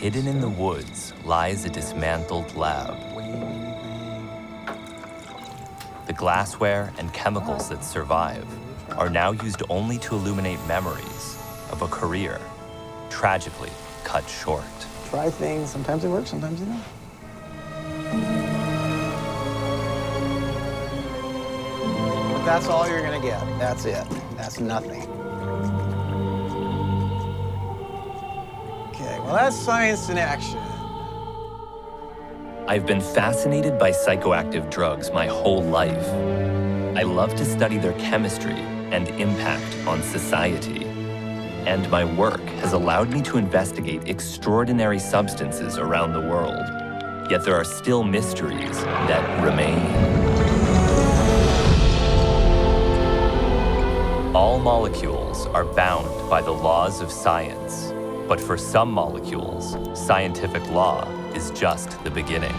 Hidden in the woods lies a dismantled lab. The glassware and chemicals that survive are now used only to illuminate memories of a career tragically cut short. Try things, sometimes they work, sometimes they don't. But that's all you're gonna get. That's it. That's nothing. Okay, well, that's science in action. I've been fascinated by psychoactive drugs my whole life. I love to study their chemistry and impact on society. And my work has allowed me to investigate extraordinary substances around the world. Yet there are still mysteries that remain. All molecules are bound by the laws of science, but for some molecules, scientific law is just the beginning.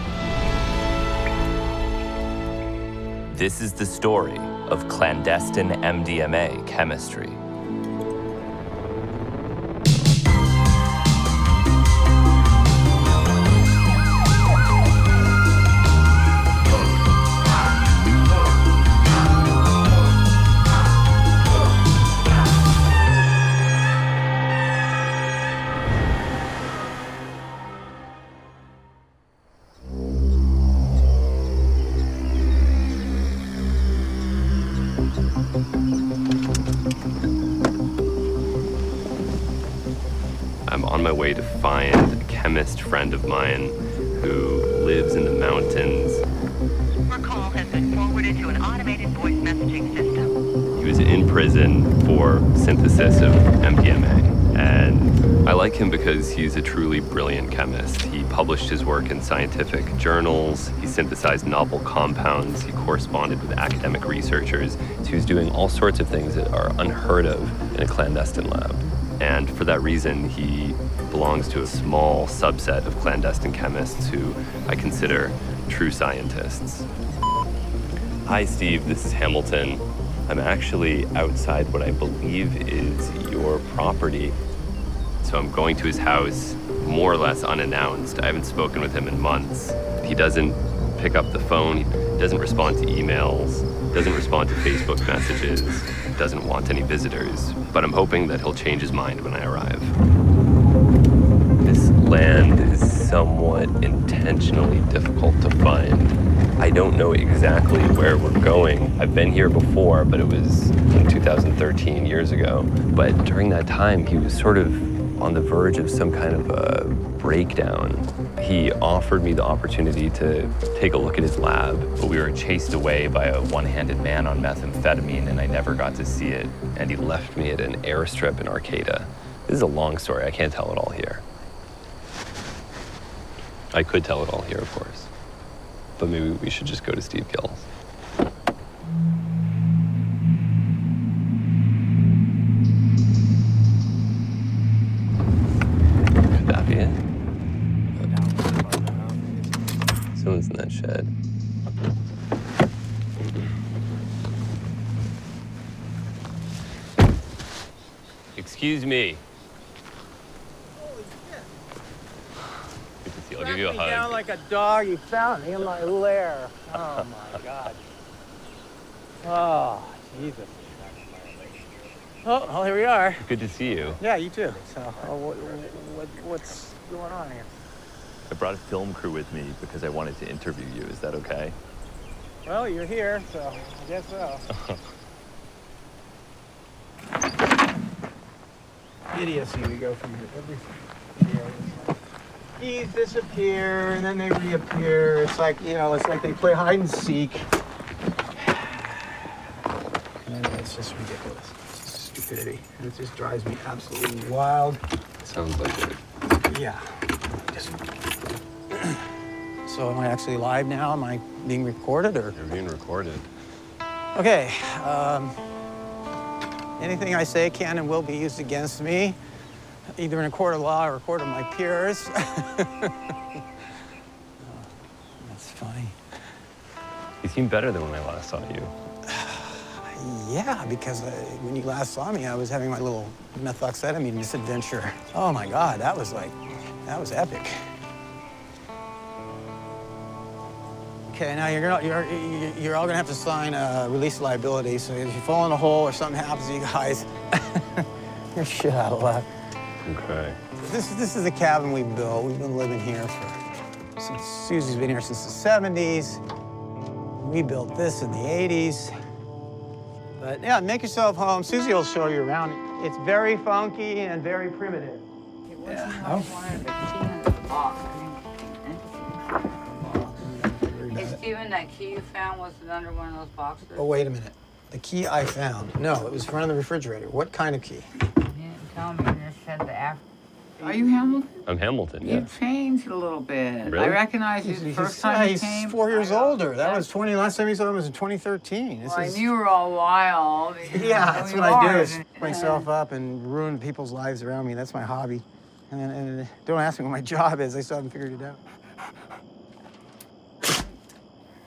This is the story of clandestine MDMA chemistry. I'm on my way to find a chemist friend of mine who lives in the mountains. Your call has been forwarded to an automated voice messaging system. He was in prison for synthesis of MDMA, and I like him because he's a truly brilliant chemist. He published his work in scientific journals, he synthesized novel compounds, he corresponded with academic researchers, so he was doing all sorts of things that are unheard of in a clandestine lab. And for that reason, he belongs to a small subset of clandestine chemists who I consider true scientists. Hi, Steve, this is Hamilton. I'm actually outside what I believe is your property. So I'm going to his house, more or less unannounced. I haven't spoken with him in months. He doesn't pick up the phone, he doesn't respond to emails, doesn't respond to Facebook messages, doesn't want any visitors, but I'm hoping that he'll change his mind when I arrive. This land is somewhat intentionally difficult to find. I don't know exactly where we're going. I've been here before, but it was in 2013, years ago. But during that time, he was sort of on the verge of some kind of a breakdown. He offered me the opportunity to take a look at his lab, but we were chased away by a one-handed man on methamphetamine, and I never got to see it. And he left me at an airstrip in Arcata. This is a long story. I can't tell it all here. I could tell it all here, of course. But maybe we should just go to Steve Gill's. Could that be it? Someone's in that shed. Excuse me. Holy shit. Good to see you. I'll give you a hug. Down like a dog. You found me in my lair. Oh my God. Oh, Jesus. Oh, well, here we are. Good to see you. Yeah, you too. So, what's going on here? I brought a film crew with me because I wanted to interview you. Is that okay? Well, you're here, so I guess so. Idiocy, we go from everything. These disappear, and then they reappear. It's like, you know, it's like they play hide and seek. And it's just ridiculous. It's stupidity. And it just drives me absolutely wild. Sounds like it. Yeah. Just... So am I actually live now? Am I being recorded, or? You're being recorded. Okay. Anything I say can and will be used against me, either in a court of law or a court of my peers. Oh, that's funny. You seem better than when I last saw you. Yeah, because when you last saw me, I was having my little methoxetamine misadventure. Oh my God, that was like That was epic. Okay, now you're all gonna have to sign a release liability. So if you fall in a hole or something happens to you guys, you're shit out of luck. Okay. This is the cabin we built. We've been living here since Susie's been here since the 70s. We built this in the 80s. But yeah, make yourself home. Susie will show you around. It's very funky and very primitive. Hey, Steven, that key you found, was it under one of those boxes? Oh, wait a minute. The key I found. No, it was in front of the refrigerator. What kind of key? You didn't tell me. You just said the Are you Hamilton? I'm Hamilton, yeah. You changed a little bit. Really? I recognize you the first time you came. He's 4 years older. That was last time he saw him was in 2013. Well, I knew you were all wild. Yeah, that's what I do, is myself up and ruin people's lives around me. That's my hobby. And don't ask me what my job is. I still haven't figured it out.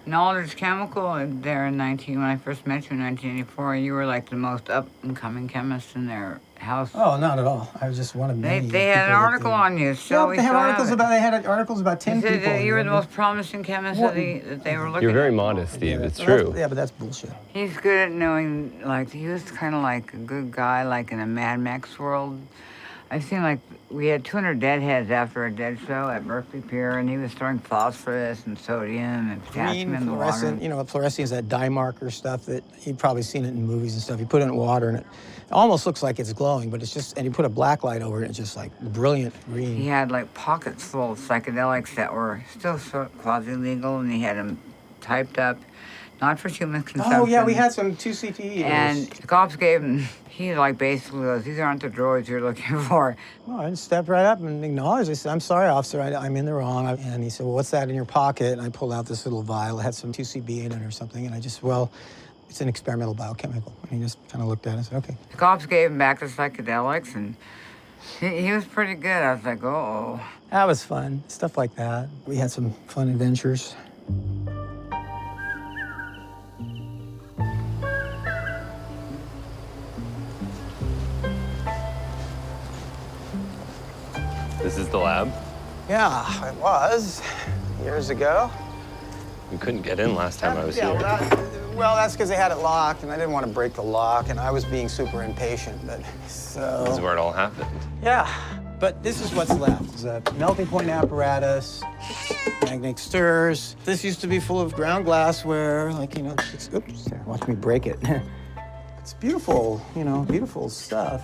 Knowledge Chemical there when I first met you in 1984, you were like the most up-and-coming chemist in their house. Oh, not at all. I was just one of many. They had an article on you, so they had articles about 10 people. Said you were the most promising chemist that they were looking at. You're very modest, Steve. It's true. Yeah, but that's bullshit. He's good at knowing, like, he was kind of like a good guy, like in a Mad Max world. I seen, like, we had 200 deadheads after a dead show at Berkeley Pier, and he was throwing phosphorus and sodium and potassium in the water. Fluorescent, you know, fluorescent is that dye marker stuff that you've probably seen it in movies and stuff. You put it in water, and it almost looks like it's glowing, but it's just, and you put a black light over it, and it's just like brilliant green. He had, like, pockets full of psychedelics that were still sort of quasi-legal, and he had them typed up, not for human consumption. Oh, yeah, we had some 2CTE. And the cops gave him, he like basically goes, these aren't the droids you're looking for. Well, I just stepped right up and acknowledged. I said, I'm sorry, officer, I'm in the wrong. And he said, well, what's that in your pocket? And I pulled out this little vial. It had some 2CB in it or something. And I just, well, it's an experimental biochemical. And he just kind of looked at it and said, okay. The cops gave him back the psychedelics, and he was pretty good. I was like, uh-oh. That was fun, stuff like that. We had some fun adventures. This is the lab? Yeah, it was years ago. We couldn't get in last time I was here. Well, that's because they had it locked, and I didn't want to break the lock, and I was being super impatient. But so This is where it all happened. yeah, but this is what's left. It's a melting point apparatus, magnetic stirrers. This used to be full of ground glassware, like, you know. Oops, watch me break it. It's beautiful, you know, beautiful stuff.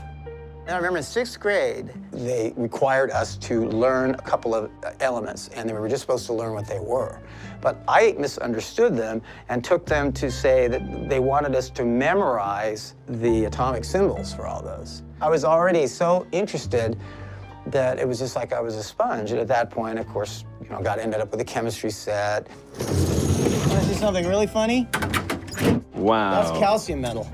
And I remember in 6th grade, they required us to learn a couple of elements, and we were just supposed to learn what they were. But I misunderstood them and took them to say that they wanted us to memorize the atomic symbols for all those. I was already so interested that it was just like I was a sponge. And at that point, of course, you know, ended up with a chemistry set. Want to see something really funny? Wow. That's calcium metal.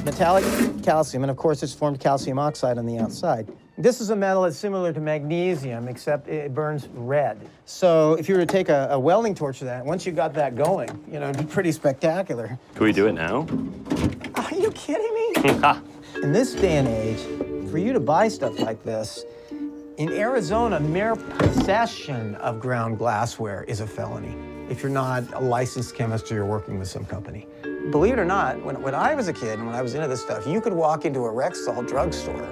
Metallic calcium, and of course it's formed calcium oxide on the outside. This is a metal that's similar to magnesium, except it burns red. So if you were to take a welding torch to that, once you got that going, you know, it'd be pretty spectacular. Can we do it now? Are you kidding me? In this day and age, for you to buy stuff like this, in Arizona, mere possession of ground glassware is a felony if you're not a licensed chemist or you're working with some company. Believe it or not, when I was a kid and when I was into this stuff, you could walk into a Rexall drugstore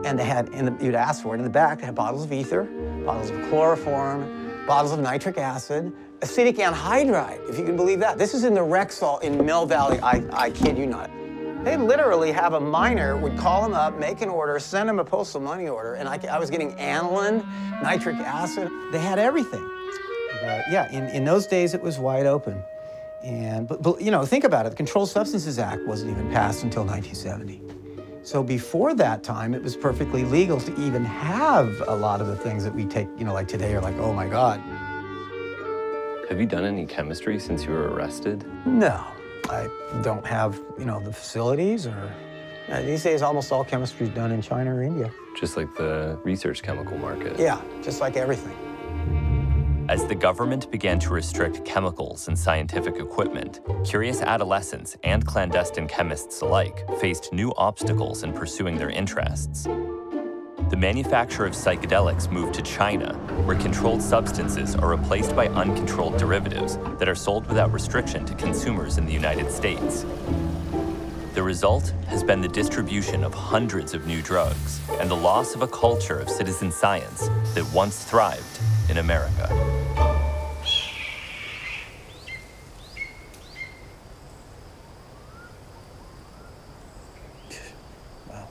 and they had, you'd ask for it, in the back, they had bottles of ether, bottles of chloroform, bottles of nitric acid, acetic anhydride, if you can believe that. This is in the Rexall in Mill Valley, I kid you not. They literally have a miner would call them up, make an order, send them a postal money order, and I was getting aniline, nitric acid. They had everything. But yeah, in those days, it was wide open. But you know, think about it. The Controlled Substances Act wasn't even passed until 1970. So before that time, it was perfectly legal to even have a lot of the things that we take, you know, like today are like, oh my God. Have you done any chemistry since you were arrested? No, I don't have, you know, the facilities or, these days almost all chemistry is done in China or India. Just like the research chemical market? Yeah, just like everything. As the government began to restrict chemicals and scientific equipment, curious adolescents and clandestine chemists alike faced new obstacles in pursuing their interests. the manufacture of psychedelics moved to China, where controlled substances are replaced by uncontrolled derivatives that are sold without restriction to consumers in the United States. The result has been the distribution of hundreds of new drugs and the loss of a culture of citizen science that once thrived in America. Wow.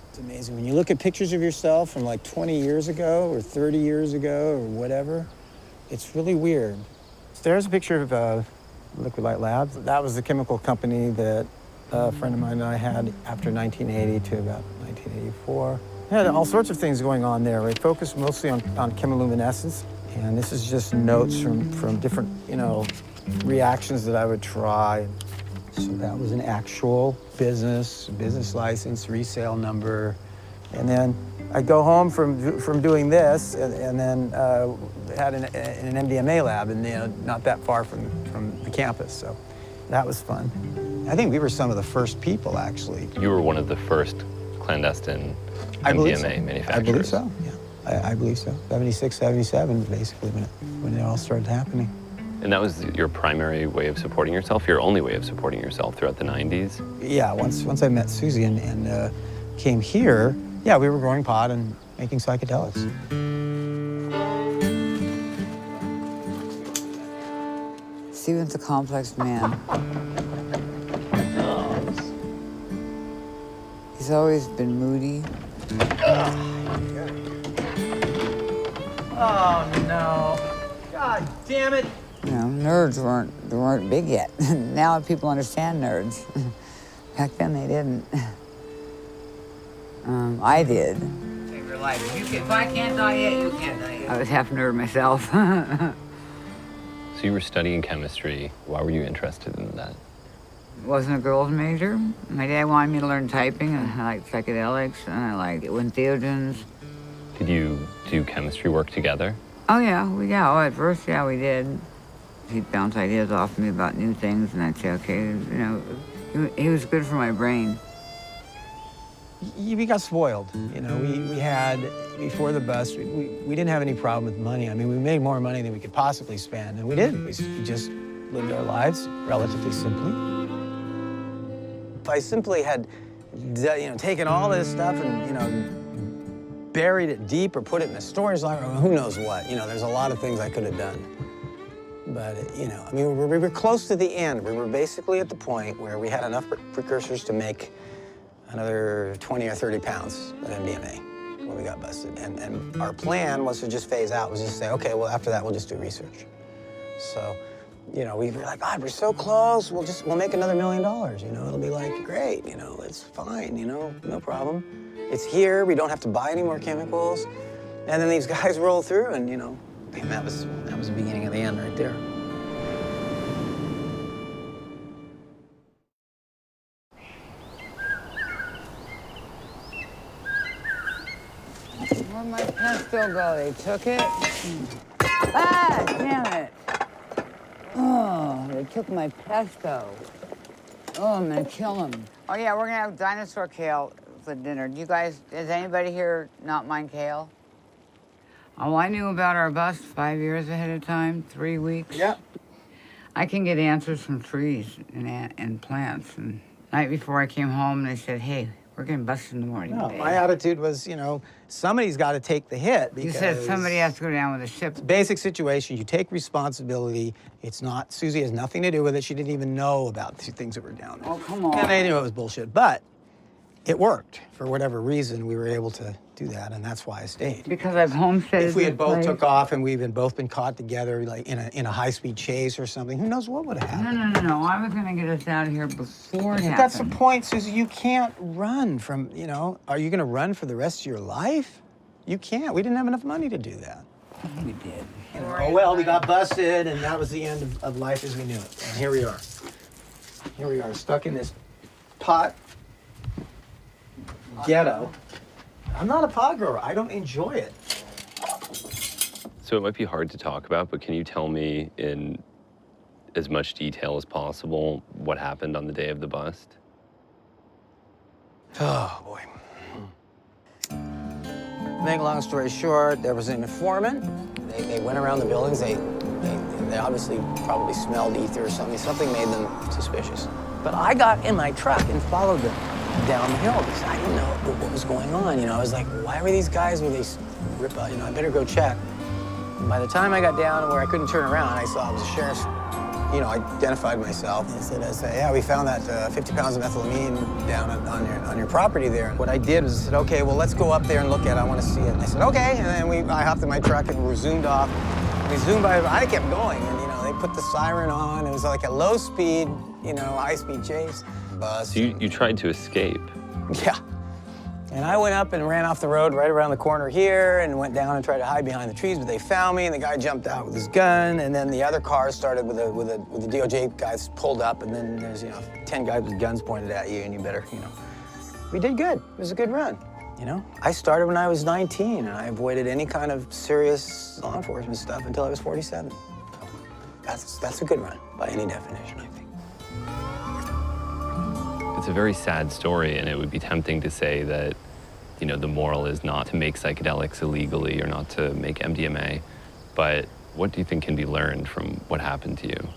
It's amazing. When you look at pictures of yourself from like 20 years ago or 30 years ago or whatever, it's really weird. There's a picture of Liquid Light Labs. That was the chemical company that a friend of mine and I had after 1980 to about 1984. Had all sorts of things going on there. We focused mostly on chemiluminescence. And this is just notes from different, reactions that I would try. So that was an actual business license, resale number. And then I'd go home from doing this and then had an MDMA lab and not that far from the campus. So that was fun. I think we were some of the first people, actually. You were one of the first clandestine MDMA manufacturers. I believe so, yeah. I believe so. 76, 77, basically, when it all started happening. And that was your primary way of supporting yourself, your only way of supporting yourself throughout the 90s? Yeah, once I met Susie and came here, yeah, we were growing pot and making psychedelics. Steven's a complex man. He's always been moody. Oh, no. God damn it. Nerds weren't big yet. Now people understand nerds. Back then they didn't. I did. Your life. If I can't die yet, you can't die yet. I was half nerd myself. So you were studying chemistry. Why were you interested in that? Wasn't a girls' major. My dad wanted me to learn typing, and I liked psychedelics, and I liked entheogens. Did you do chemistry work together? Oh, yeah. At first, yeah, we did. He'd bounce ideas off me about new things, and I'd say, okay, he was good for my brain. We got spoiled. We had, before the bust, we didn't have any problem with money. I mean, we made more money than we could possibly spend, and we didn't. We just lived our lives relatively simply. If I simply had, taken all this stuff and, buried it deep or put it in a storage locker, who knows what. There's a lot of things I could have done. But, we were close to the end. We were basically at the point where we had enough precursors to make another 20 or 30 pounds of MDMA when we got busted. And our plan was to just phase out, was just say, okay, well, after that, we'll just do research. So, we were like, God, we're so close. We'll make another $1 million, It'll be like, great, it's fine, no problem. It's here, we don't have to buy any more chemicals. And then these guys roll through and, that was the beginning of the end right there. Where'd my pesto go? They took it? Ah, damn it. Oh, they took my pesto. Oh, I'm gonna kill them. Oh, yeah, we're gonna have dinosaur kale for dinner. Does anybody here not mind kale? Oh, I knew about our bust 5 years ahead of time, 3 weeks. Yeah. I can get answers from trees and plants. And the night before I came home, they said, hey, we're getting busted in the morning No, today. my attitude was, somebody's got to take the hit. You said somebody has to go down with a ship. Basic situation, you take responsibility. It's not, Susie has nothing to do with it. She didn't even know about the things that were down there. Oh, come on. And they knew it was bullshit, but it worked. For whatever reason, we were able to do that, and that's why I stayed. Because I've homesteaded. If we had both place. took off and we've both been caught together, like in a high-speed chase or something, who knows what would have happened? No. I was gonna get us out of here before it happened. That's the point, Susie. You can't run from, are you gonna run for the rest of your life? You can't. We didn't have enough money to do that. We did. Oh, well, we got busted, and that was the end of life as we knew it. And here we are. Here we are, stuck in this pot ghetto. I'm not a pot grower. I don't enjoy it. So it might be hard to talk about, but can you tell me in as much detail as possible what happened on the day of the bust? Oh, boy. Make a long story short, there was an informant. They went around the buildings. They obviously probably smelled ether or something. Something made them suspicious. But I got in my truck and followed them down the hill because I didn't know what was going on. You know, I was like, why were these guys, were they rip out? You know, I better go check. And by the time I got down where I couldn't turn around, I saw it was a sheriff's. You know, I identified myself. I said, yeah, we found that 50 pounds of methylamine down on your property there. What I did was I said, okay, well, let's go up there and look at it. I want to see it. And I said, okay. And then I hopped in my truck and we zoomed off. We zoomed by. I kept going, and you know, they put the siren on. It was like a low speed, you know, high speed chase. Bus. So you tried to escape. Yeah. And I went up and ran off the road right around the corner here and went down and tried to hide behind the trees, but they found me and the guy jumped out with his gun, and then the other cars started with the DOJ guys pulled up, and then there's, you know, 10 guys with guns pointed at you and you better, you know. We did good. It was a good run, you know. I started when I was 19 and I avoided any kind of serious law enforcement stuff until I was 47. So that's a good run by any definition, I think. It's a very sad story, and it would be tempting to say that, you know, the moral is not to make psychedelics illegally or not to make MDMA. But what do you think can be learned from what happened to you?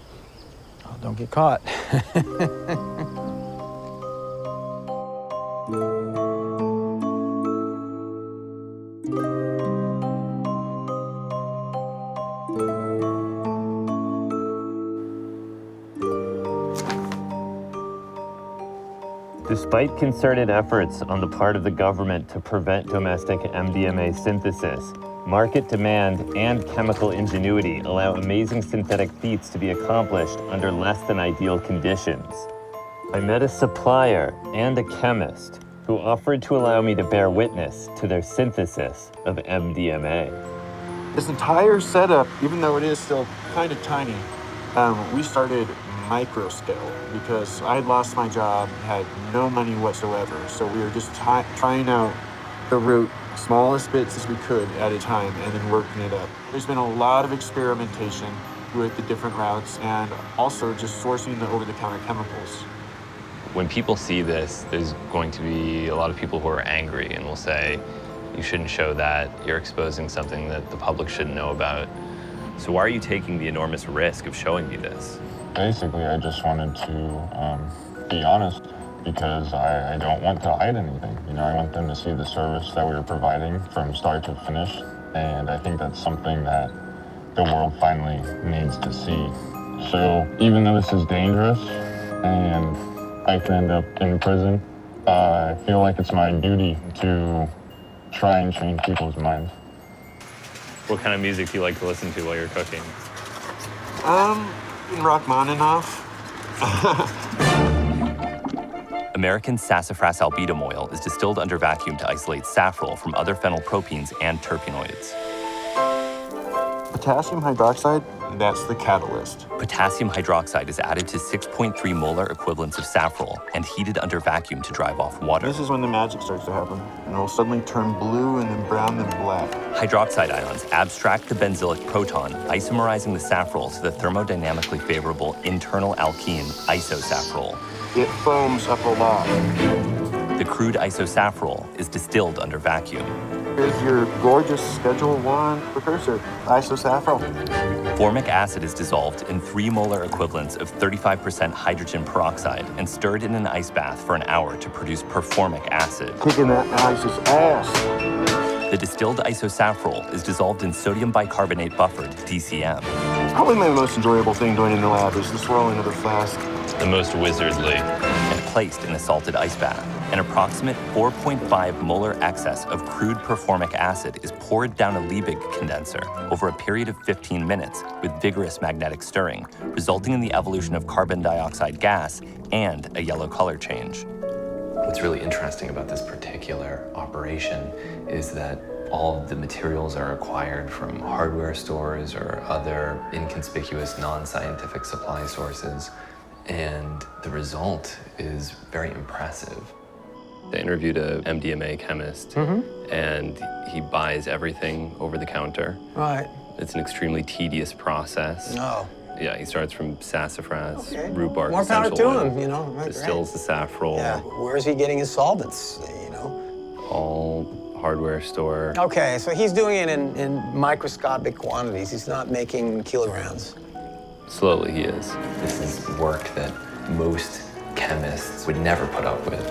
Oh, don't get caught. Despite concerted efforts on the part of the government to prevent domestic MDMA synthesis, market demand and chemical ingenuity allow amazing synthetic feats to be accomplished under less than ideal conditions. I met a supplier and a chemist who offered to allow me to bear witness to their synthesis of MDMA. This entire setup, even though it is still kind of tiny, we started micro scale because I had lost my job, had no money whatsoever. So we were just trying out the route, smallest bits as we could at a time, and then working it up. There's been a lot of experimentation with the different routes and also just sourcing the over-the-counter chemicals. When people see this, there's going to be a lot of people who are angry and will say, you shouldn't show that, you're exposing something that the public shouldn't know about. So why are you taking the enormous risk of showing me this? Basically, I just wanted to be honest because I don't want to hide anything. You know, I want them to see the service that we were providing from start to finish, and I think that's something that the world finally needs to see. So even though this is dangerous and I could end up in prison, I feel like it's my duty to try and change people's minds. What kind of music do you like to listen to while you're cooking? Rachmaninoff. American sassafras albendum oil is distilled under vacuum to isolate safrole from other phenylpropines and terpenoids. Potassium hydroxide, that's the catalyst. Potassium hydroxide is added to 6.3 molar equivalents of safrole and heated under vacuum to drive off water. This is when the magic starts to happen, and it'll suddenly turn blue and then brown and black. Hydroxide ions abstract the benzylic proton, isomerizing the safrole to the thermodynamically favorable internal alkene isosafrole. It foams up a lot. The crude isosafrole is distilled under vacuum. Here's your gorgeous Schedule 1 precursor, isosafrole. Formic acid is dissolved in 3 molar equivalents of 35% hydrogen peroxide and stirred in an ice bath for an hour to produce performic acid. Kicking that ice's ass. The distilled isosafrole is dissolved in sodium bicarbonate buffered, DCM. Probably my most enjoyable thing doing in the lab is the swirling of the flask. The most wizardly. And placed in a salted ice bath. An approximate 4.5 molar excess of crude performic acid is poured down a Liebig condenser over a period of 15 minutes with vigorous magnetic stirring, resulting in the evolution of carbon dioxide gas and a yellow color change. What's really interesting about this particular operation is that all of the materials are acquired from hardware stores or other inconspicuous non-scientific supply sources, and the result is very impressive. I interviewed a MDMA chemist, and he buys everything over the counter. Right. It's an extremely tedious process. No. Yeah, he starts from sassafras, rhubarb, More power essential to oil, him, you know. Right, distills the safrole. Yeah. Where is he getting his solvents, you know? All hardware store. Okay, so he's doing it in microscopic quantities. He's not making kilograms. Slowly, he is. This is work that most chemists would never put up with.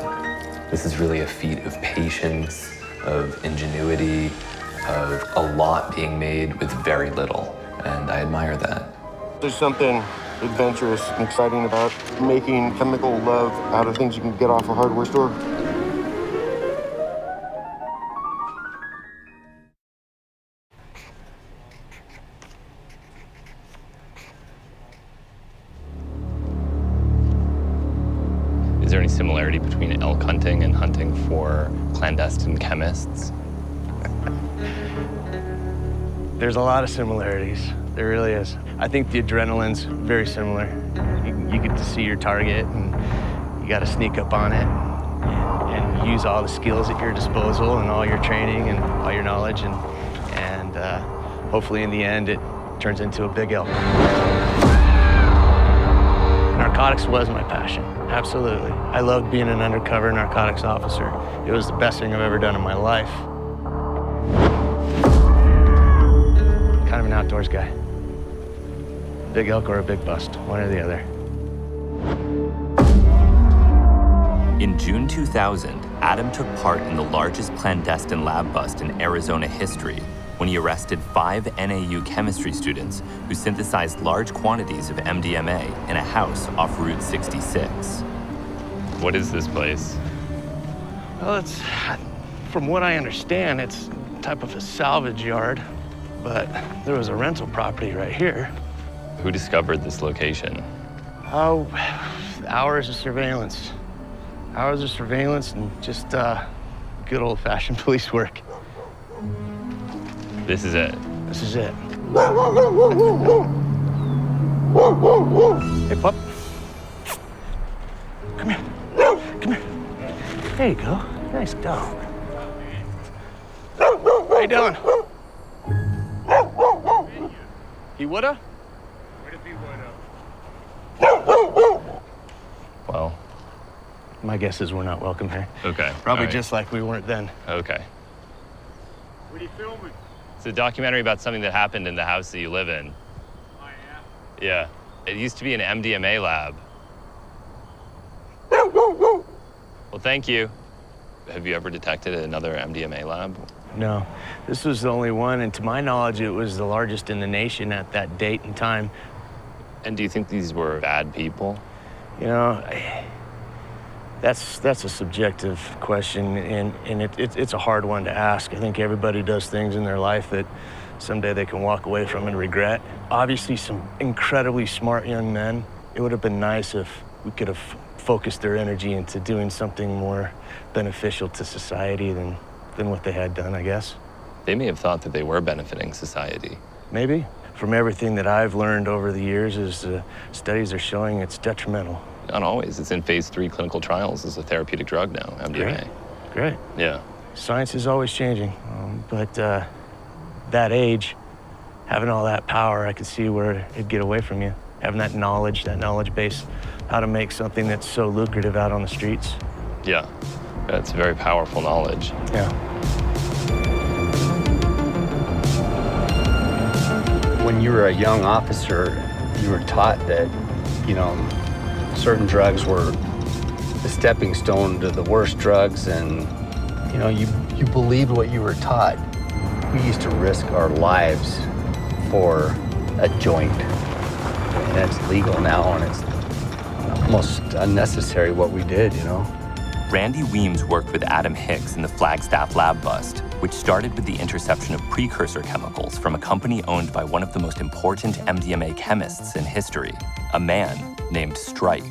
This is really a feat of patience, of ingenuity, of a lot being made with very little, and I admire that. There's something adventurous and exciting about making chemical love out of things you can get off a hardware store. Is there any similarity between elk hunting and hunting for clandestine chemists? There's a lot of similarities. There really is. I think the adrenaline's very similar. You get to see your target, and you got to sneak up on it and use all the skills at your disposal and all your training and all your knowledge, and hopefully in the end it turns into a big elk. Narcotics was my passion, absolutely. I loved being an undercover narcotics officer. It was the best thing I've ever done in my life. Kind of an outdoors guy. Big elk or a big bust, one or the other. In June 2000, Adam took part in the largest clandestine lab bust in Arizona history when he arrested 5 NAU chemistry students who synthesized large quantities of MDMA in a house off Route 66. What is this place? Well, it's, from what I understand, it's type of a salvage yard, but there was a rental property right here. Who discovered this location? Oh, hours of surveillance. Hours of surveillance and just good old-fashioned police work. This is it. This is it. Hey, pup. Come here. Come here. There you go. Nice dog. How you doing? He woulda? What if he woulda? Well, my guess is we're not welcome here. okay. Probably All right. just like we weren't then. Okay. What are you filming? It's a documentary about something that happened in the house that you live in. Oh, yeah? Yeah. It used to be an MDMA lab. Well, thank you. Have you ever detected another MDMA lab? No, this was the only one, and to my knowledge, it was the largest in the nation at that date and time. And do you think these were bad people? You know, that's a subjective question, and it's a hard one to ask. I think everybody does things in their life that someday they can walk away from and regret. Obviously, some incredibly smart young men. It would have been nice if we could have focused their energy into doing something more beneficial to society than what they had done, I guess. They may have thought that they were benefiting society. Maybe. From everything that I've learned over the years, is studies are showing it's detrimental. Not always. It's in phase 3 clinical trials as a therapeutic drug now, MDMA. Great. Yeah. Science is always changing, but that age, having all that power, I could see where it'd get away from you. Having that knowledge base, how to make something that's so lucrative out on the streets. Yeah. That's very powerful knowledge. Yeah. When you were a young officer, you were taught that, you know, certain drugs were the stepping stone to the worst drugs, and, you know, you believed what you were taught. We used to risk our lives for a joint, and it's legal now, and it's almost unnecessary what we did, you know. Randy Weems worked with Adam Hicks in the Flagstaff lab bust, which started with the interception of precursor chemicals from a company owned by one of the most important MDMA chemists in history, a man named Strike.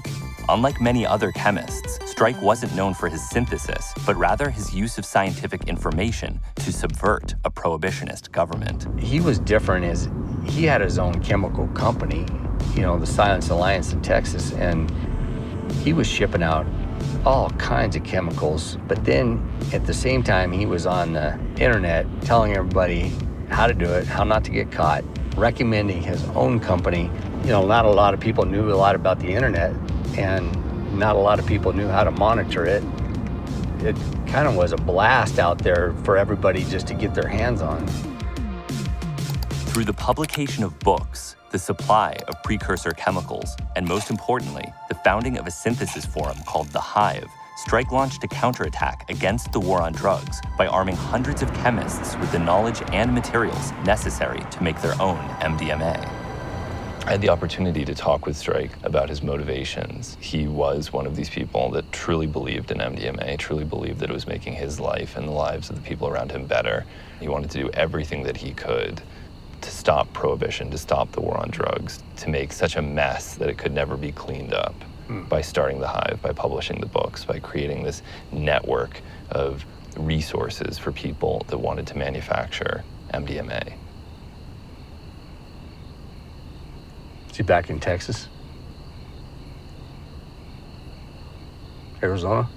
Unlike many other chemists, Strike wasn't known for his synthesis, but rather his use of scientific information to subvert a prohibitionist government. He was different as he had his own chemical company, you know, the Silence Alliance in Texas, and he was shipping out all kinds of chemicals, but then at the same time he was on the internet telling everybody how to do it, how not to get caught, recommending his own company. You know, not a lot of people knew a lot about the internet, and not a lot of people knew how to monitor it. it kind of was a blast out there for everybody just to get their hands on. Through the publication of books, the supply of precursor chemicals, and most importantly, the founding of a synthesis forum called The Hive, Strike launched a counterattack against the war on drugs by arming hundreds of chemists with the knowledge and materials necessary to make their own MDMA. I had the opportunity to talk with Strike about his motivations. He was one of these people that truly believed in MDMA, truly believed that it was making his life and the lives of the people around him better. He wanted to do everything that he could to stop prohibition, to stop the war on drugs, to make such a mess that it could never be cleaned up by starting the Hive, by publishing the books, by creating this network of resources for people that wanted to manufacture MDMA. Is he back in Texas? Arizona?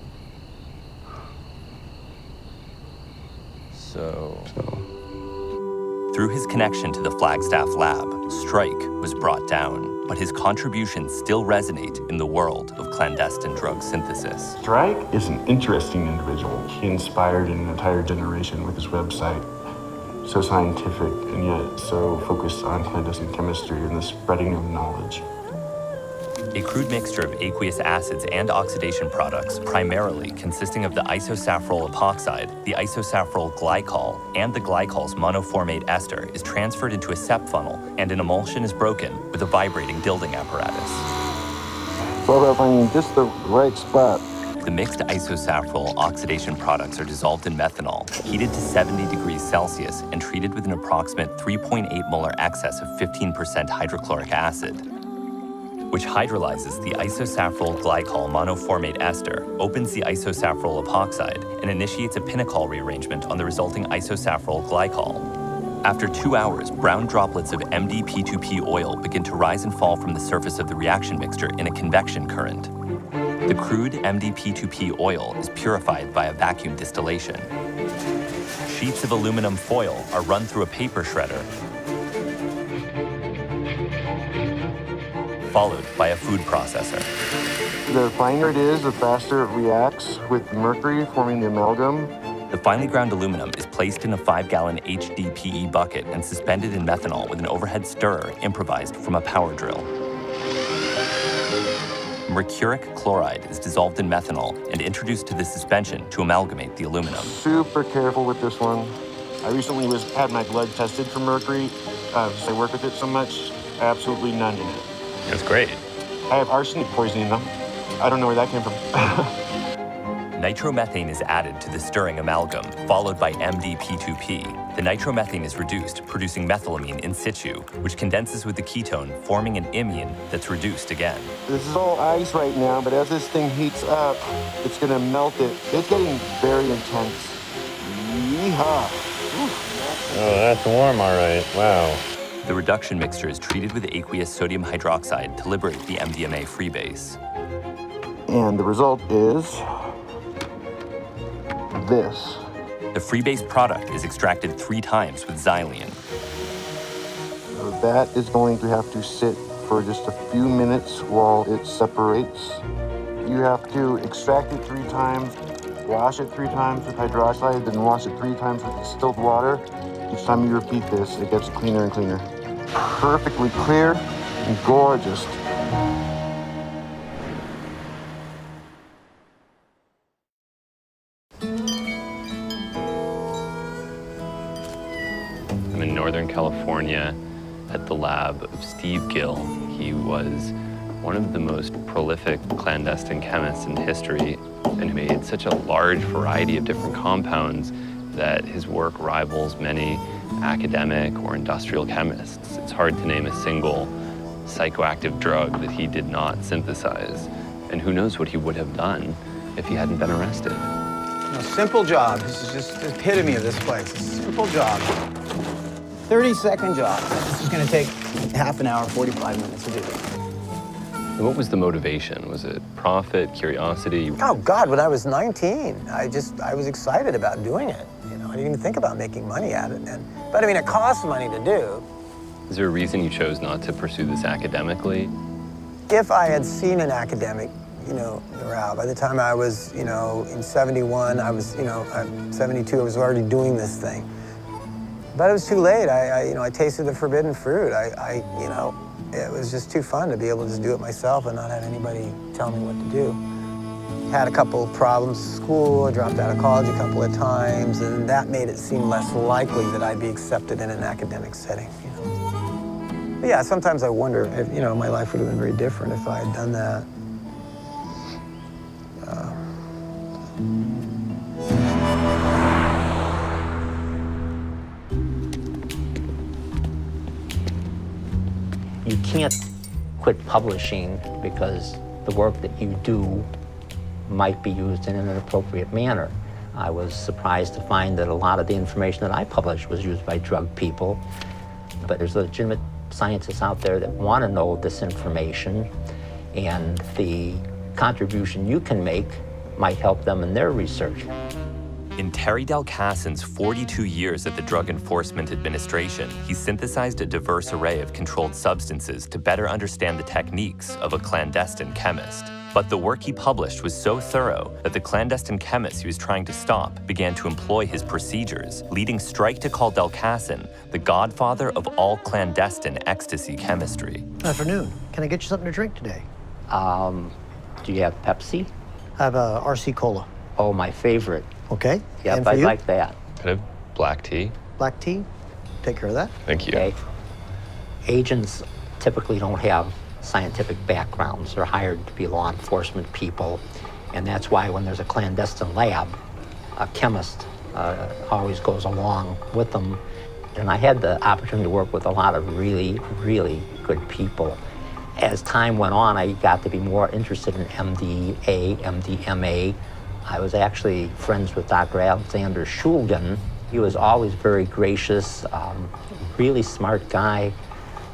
So... Through his connection to the Flagstaff lab, Strike was brought down, but his contributions still resonate in the world of clandestine drug synthesis. Strike is an interesting individual. He inspired an entire generation with his website. So scientific and yet so focused on clandestine chemistry and the spreading of knowledge. A crude mixture of aqueous acids and oxidation products, primarily consisting of the isosafryl epoxide, the isosafryl glycol, and the glycol's monoformate ester, is transferred into a SEP funnel, and an emulsion is broken with a vibrating dilding apparatus. So about finding just the right spot. The mixed isosafryl oxidation products are dissolved in methanol, heated to 70 degrees Celsius, and treated with an approximate 3.8 molar excess of 15% hydrochloric acid, which hydrolyzes the isosafryl glycol monoformate ester, opens the isosafryl epoxide, and initiates a pinacol rearrangement on the resulting isosafryl glycol. After 2 hours, brown droplets of MdP2P oil begin to rise and fall from the surface of the reaction mixture in a convection current. The crude MdP2P oil is purified via vacuum distillation. Sheets of aluminum foil are run through a paper shredder, followed by a food processor. The finer it is, the faster it reacts with mercury, forming the amalgam. The finely ground aluminum is placed in a 5-gallon HDPE bucket and suspended in methanol with an overhead stirrer improvised from a power drill. Mercuric chloride is dissolved in methanol and introduced to the suspension to amalgamate the aluminum. Super careful with this one. I recently had my blood tested for mercury. Since I work with it so much, absolutely none in it. That's great. I have arsenic poisoning though. I don't know where that came from. Nitromethane is added to the stirring amalgam, followed by MdP2P. The nitromethane is reduced, producing methylamine in situ, which condenses with the ketone, forming an imine that's reduced again. This is all ice right now, but as this thing heats up, it's gonna melt it. It's getting very intense. Yeehaw. Oh, that's warm, all right. Wow. The reduction mixture is treated with aqueous sodium hydroxide to liberate the MDMA freebase. And the result is this. The freebase product is extracted 3 times with xylene. So that is going to have to sit for just a few minutes while it separates. You have to extract it 3 times, wash it 3 times with hydroxide, then wash it 3 times with distilled water. Each time you repeat this, it gets cleaner and cleaner. Perfectly clear and gorgeous. I'm in Northern California at the lab of Steve Gill. He was one of the most prolific clandestine chemists in history and made such a large variety of different compounds that his work rivals many academic or industrial chemists. It's hard to name a single psychoactive drug that he did not synthesize. And who knows what he would have done if he hadn't been arrested. Simple job. This is just the epitome of this place. It's a simple job. 30-second job. This is going to take half an hour, 45 minutes to do. What was the motivation? Was it profit, curiosity? Oh, God, when I was 19, I was excited about doing it. You know, I didn't even think about making money at it. But I mean, it costs money to do. Is there a reason you chose not to pursue this academically? If I had seen an academic they're out. By the time I was, in 71, I was, I'm 72, I was already doing this thing. But it was too late. I tasted the forbidden fruit. It was just too fun to be able to just do it myself and not have anybody tell me what to do. Had a couple of problems at school, I dropped out of college a couple of times, and that made it seem less likely that I'd be accepted in an academic setting. But yeah, sometimes I wonder if, my life would have been very different if I had done that. You can't quit publishing because the work that you do might be used in an inappropriate manner. I was surprised to find that a lot of the information that I published was used by drug people, but there's legitimate scientists out there that want to know this information, and the contribution you can make might help them in their research. In Terry Delcassen's 42 years at the Drug Enforcement Administration, he synthesized a diverse array of controlled substances to better understand the techniques of a clandestine chemist. But the work he published was so thorough that the clandestine chemists he was trying to stop began to employ his procedures, leading strike to call Delcassen the godfather of all clandestine ecstasy chemistry. Afternoon. Can I get you something to drink today? Do you have Pepsi? I have a RC Cola. Oh, my favorite. Okay. Yep, and for I'd you? like that. Could I have black tea? Black tea? Take care of that. Thank you. Okay. Agents typically don't have scientific backgrounds. They're hired to be law enforcement people, and that's why when there's a clandestine lab, a chemist always goes along with them. And I had the opportunity to work with a lot of really, really good people. As time went on, I got to be more interested in MDA, MDMA. I was actually friends with Dr. Alexander Shulgin. He was always very gracious, really smart guy.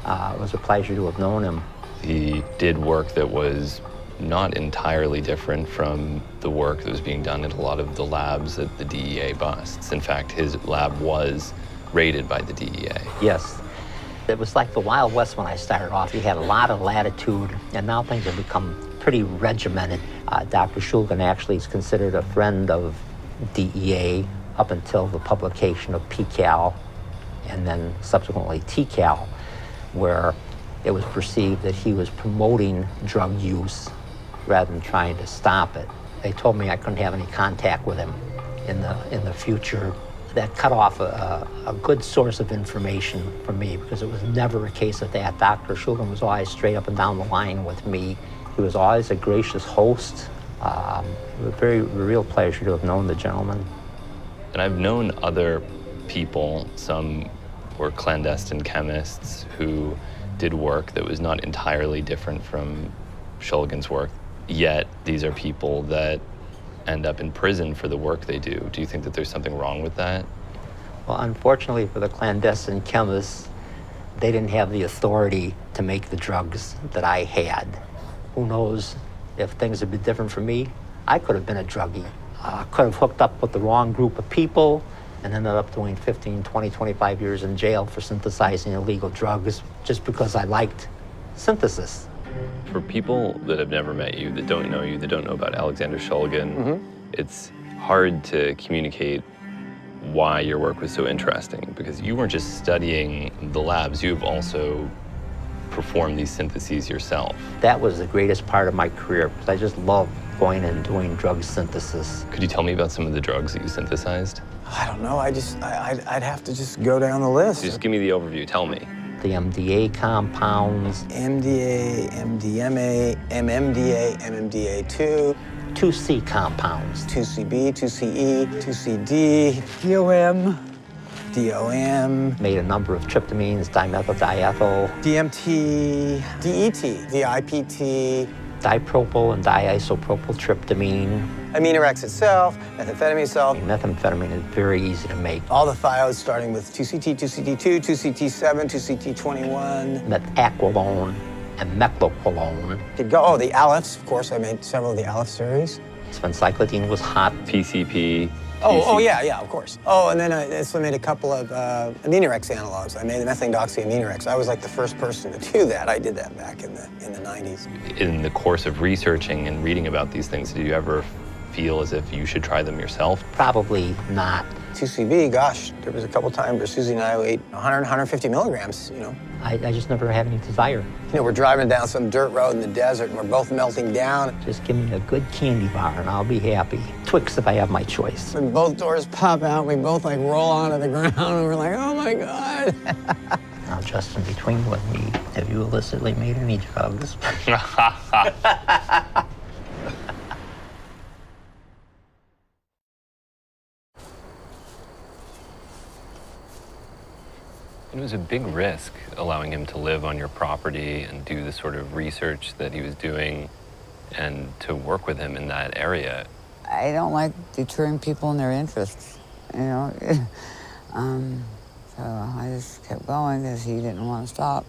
It was a pleasure to have known him. He did work that was not entirely different from the work that was being done at a lot of the labs that the DEA busts. In fact, his lab was raided by the DEA. Yes. It was like the Wild West when I started off. He had a lot of latitude, and now things have become pretty regimented. Dr. Shulgin actually is considered a friend of DEA up until the publication of PCAL and then subsequently TCAL, where it was perceived that he was promoting drug use rather than trying to stop it. They told me I couldn't have any contact with him in the future. That cut off a good source of information for me, because it was never a case of that. Dr. Shulgin was always straight up and down the line with me. He was always a gracious host. It was a real pleasure to have known the gentleman. And I've known other people, some were clandestine chemists who did work that was not entirely different from Shulgin's work, yet these are people that end up in prison for the work they do. Do you think that there's something wrong with that? Well, unfortunately for the clandestine chemists, they didn't have the authority to make the drugs that I had. Who knows if things had been different for me? I could have been a druggie. Could have hooked up with the wrong group of people and ended up doing 15, 20, 25 years in jail for synthesizing illegal drugs just because I liked synthesis. For people that have never met you, that don't know you, that don't know about Alexander Shulgin, it's hard to communicate why your work was so interesting, because you weren't just studying the labs, you've also performed these syntheses yourself. That was the greatest part of my career, because I just loved going and doing drug synthesis. Could you tell me about some of the drugs that you synthesized? I don't know, I'd have to just go down the list. Just give me the overview, tell me. The MDA compounds. MDA, MDMA, MMDA, MMDA2. 2C compounds. 2CB, 2CE, 2CD, DOM. Made a number of tryptamines, dimethyldiethyl. DMT, DET, DIPT. Dipropyl and diisopropyltryptamine. Aminorex itself, methamphetamine itself. Methamphetamine is very easy to make. All the thiols starting with 2CT, 2CT2, 2CT7, 2CT21. Methaqualone, and mecloqualone. Oh, the Aleph, of course, I made several of the Aleph series. Phencyclidine was hot. PCP. Oh, yeah, of course. Oh, and then I also made a couple of Aminerex analogs. I made the methylendoxyaminerex. I was like the first person to do that. I did that back in the 90s. In the course of researching and reading about these things, did you ever feel as if you should try them yourself? Probably not. 2CB, gosh, there was a couple times where Susie and I ate 100, 150 milligrams, you know. I just never had any desire. You know, we're driving down some dirt road in the desert and we're both melting down. Just give me a good candy bar and I'll be happy. Twix if I have my choice. When both doors pop out, we both like roll onto the ground and we're like, oh my God. Now, Justin, between you and me, have you illicitly made any drugs? It was a big risk allowing him to live on your property and do the sort of research that he was doing and to work with him in that area. I don't like deterring people in their interests, you know. So I just kept going because he didn't want to stop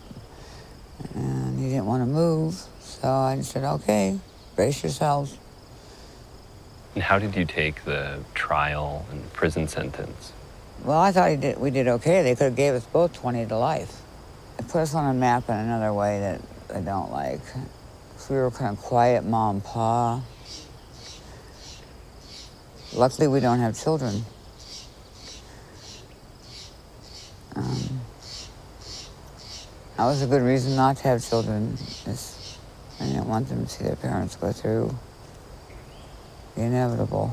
and he didn't want to move. So I just said, okay, brace yourselves. And how did you take the trial and prison sentence? Well, I thought we did okay. They could have gave us both 20 to life. It put us on a map in another way that I don't like. We were kind of quiet mom and pa. Luckily, we don't have children. That was a good reason not to have children. I didn't want them to see their parents go through the inevitable.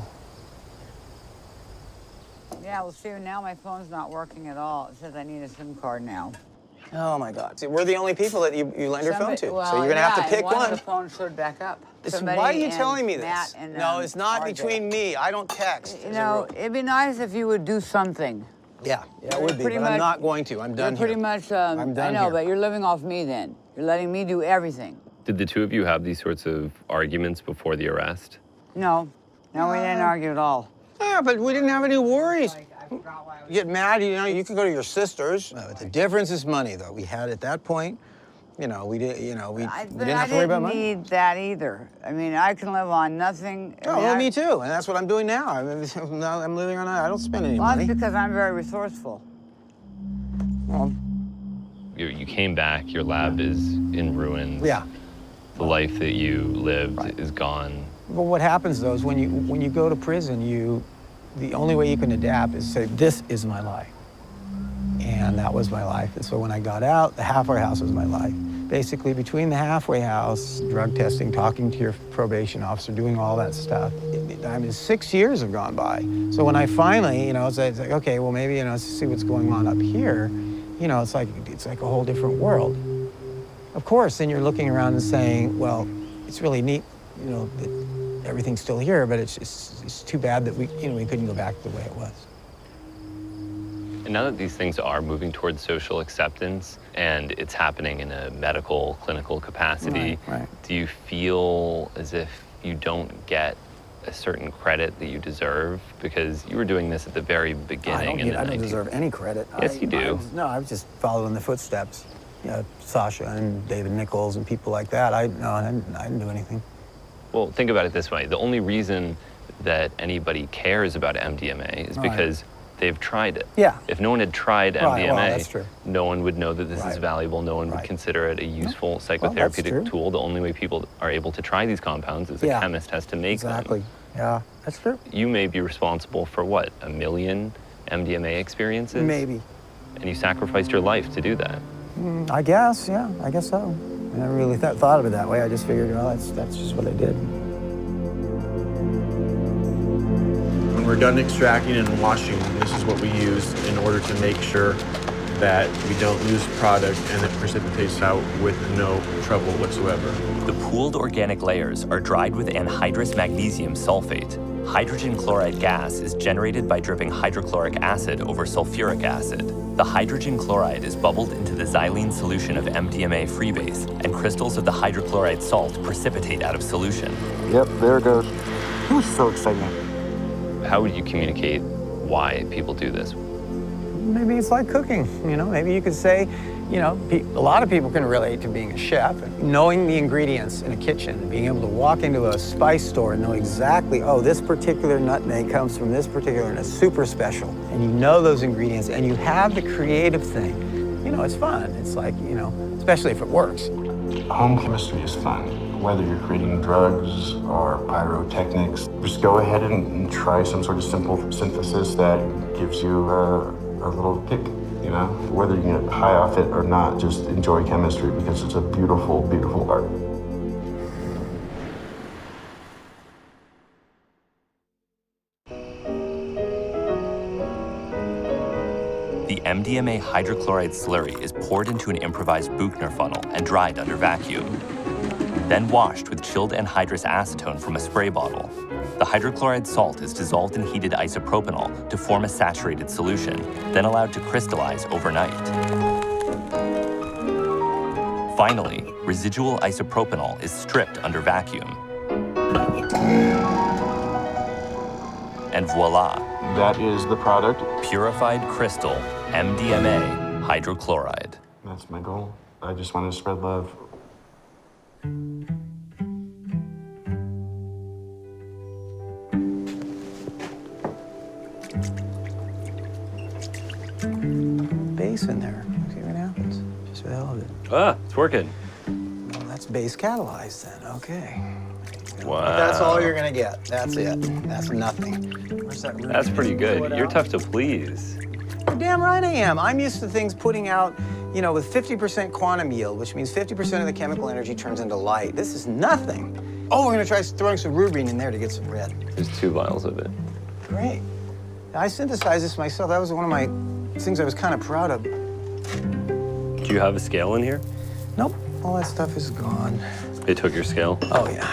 Yeah, well, see, now my phone's not working at all. It says I need a SIM card now. Oh my God. See, we're the only people that you lend your phone to. Well, so you're gonna have to pick one. one. The phone showed back up. Why are you telling me this? Matt and, no, it's not RJ. between me. I don't text. You know, it'd be nice if you would do something. Yeah, it would be, but I'm not going to. I'm done You're pretty much, I'm done I know, here. but you're living off me then. You're letting me do everything. Did the two of you have these sorts of arguments before the arrest? No, we didn't argue at all. Yeah, but we didn't have any worries. You get mad, you know, you could go to your sister's. The difference is money, though. We had at that point, you know, we didn't have to worry about money. I didn't need that either. I mean, I can live on nothing. Me too, and that's what I'm doing now. I'm living on, I don't spend any money. That's because I'm very resourceful. Well, you came back, your lab is in ruins. Yeah. The life that you lived is gone. But what happens, though, is when you go to prison, the only way you can adapt is say, this is my life. And that was my life. And so when I got out, the halfway house was my life. Basically, between the halfway house, drug testing, talking to your probation officer, doing all that stuff, 6 years have gone by. So when I finally, you know, it's like, okay, well, maybe, you know, let's see what's going on up here. You know, it's like a whole different world. Of course, then you're looking around and saying, well, it's really neat, you know, that everything's still here, but it's too bad that we couldn't go back the way it was. And now that these things are moving towards social acceptance and it's happening in a medical, clinical capacity, do you feel as if you don't get a certain credit that you deserve? Because you were doing this at the very beginning. I don't deserve any credit. Yes, you do. I've just followed in the footsteps. You know, Sasha and David Nichols and people like that. I didn't do anything. Well, think about it this way. The only reason that anybody cares about MDMA is because they've tried it. Yeah. If no one had tried MDMA, that's true. no one would know that this is valuable. No one would consider it a useful psychotherapeutic tool. The only way people are able to try these compounds is a chemist has to make them. Exactly. Yeah, that's true. You may be responsible for, what, 1 million MDMA experiences? Maybe. And you sacrificed your life to do that. I guess, yeah, I guess so. I never really thought of it that way. I just figured, well, that's just what I did. When we're done extracting and washing, this is what we use in order to make sure that we don't lose product and it precipitates out with no trouble whatsoever. The pooled organic layers are dried with anhydrous magnesium sulfate. Hydrogen chloride gas is generated by dripping hydrochloric acid over sulfuric acid. The hydrogen chloride is bubbled into the xylene solution of MDMA freebase, and crystals of the hydrochloride salt precipitate out of solution. Yep, there it goes. It was so exciting. How would you communicate why people do this? Maybe it's like cooking, you know? Maybe you could say, you know, a lot of people can relate to being a chef. Knowing the ingredients in a kitchen, being able to walk into a spice store and know exactly, oh, this particular nutmeg comes from this particular, and it's super special. And you know those ingredients, and you have the creative thing. You know, it's fun. It's like, you know, especially if it works. Home chemistry is fun. Whether you're creating drugs or pyrotechnics, just go ahead and try some sort of simple synthesis that gives you a little kick. You know, whether you get high off it or not, just enjoy chemistry because it's a beautiful, beautiful art. The MDMA hydrochloride slurry is poured into an improvised Buchner funnel and dried under vacuum. Then washed with chilled anhydrous acetone from a spray bottle. The hydrochloride salt is dissolved in heated isopropanol to form a saturated solution, then allowed to crystallize overnight. Finally, residual isopropanol is stripped under vacuum. And voila. That is the product. Purified crystal MDMA hydrochloride. That's my goal. I just want to spread love. Base in there. See what happens. Just for the hell of it. Ah, it's working. Well, that's base catalyzed then. Okay. Wow. But that's all you're gonna get. That's it. That's nothing. Where's that room? That's pretty good. You're tough to please. You're damn right I am. I'm used to things putting out, you know, with 50% quantum yield, which means 50% of the chemical energy turns into light. This is nothing. Oh, we're gonna try throwing some rubrine in there to get some red. There's 2 vials of it. Great. I synthesized this myself. That was one of my things I was kind of proud of. Do you have a scale in here? Nope. All that stuff is gone. They took your scale? Oh, yeah.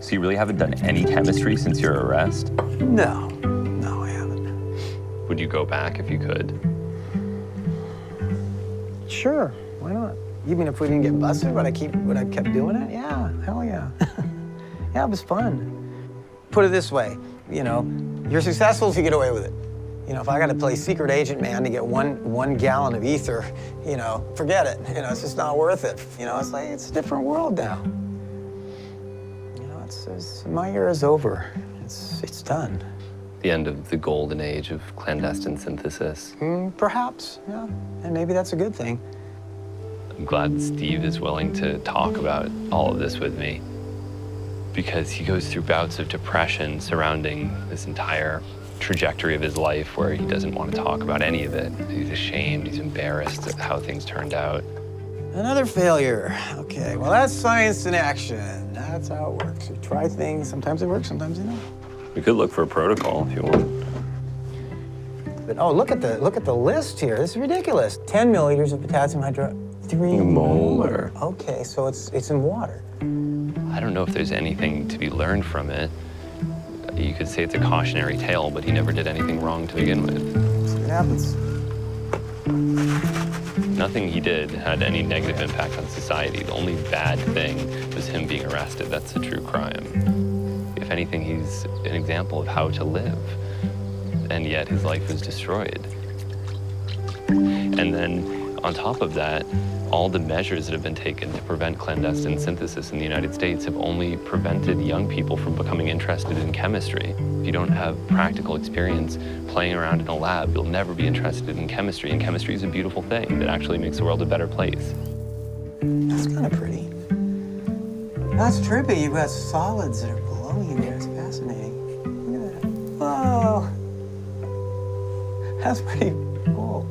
So you really haven't done any chemistry since your arrest? No. No, I haven't. Would you go back if you could? Sure. Why not? You mean if we didn't get busted, would I kept doing it? Yeah. Hell yeah. Yeah, it was fun. Put it this way, you know, you're successful if you get away with it. You know, if I got to play secret agent man to get one gallon of ether, you know, forget it. You know, it's just not worth it. You know, it's like, it's a different world now. You know, it's my era is over. It's done. The end of the golden age of clandestine synthesis. Perhaps, yeah. And maybe that's a good thing. I'm glad Steve is willing to talk about all of this with me, because he goes through bouts of depression surrounding this entire trajectory of his life where he doesn't want to talk about any of it. He's ashamed, he's embarrassed at how things turned out. Another failure. Okay, well, that's science in action. That's how it works. You try things, sometimes it works, sometimes it don't. We could look for a protocol if you want. But oh, look at the list here. This is ridiculous. 10 milliliters of potassium hydro, 3 molar. Okay, so it's in water. I don't know if there's anything to be learned from it. You could say it's a cautionary tale, but he never did anything wrong to begin with. See what happens. Nothing he did had any negative impact on society. The only bad thing was him being arrested. That's a true crime. If anything, he's an example of how to live, and yet his life was destroyed. And then, on top of that, all the measures that have been taken to prevent clandestine synthesis in the United States have only prevented young people from becoming interested in chemistry. If you don't have practical experience playing around in a lab, you'll never be interested in chemistry, and chemistry is a beautiful thing that actually makes the world a better place. That's kind of pretty. That's trippy. You've got solids that are glowing in there. It's fascinating. Look at that. Whoa. That's pretty cool.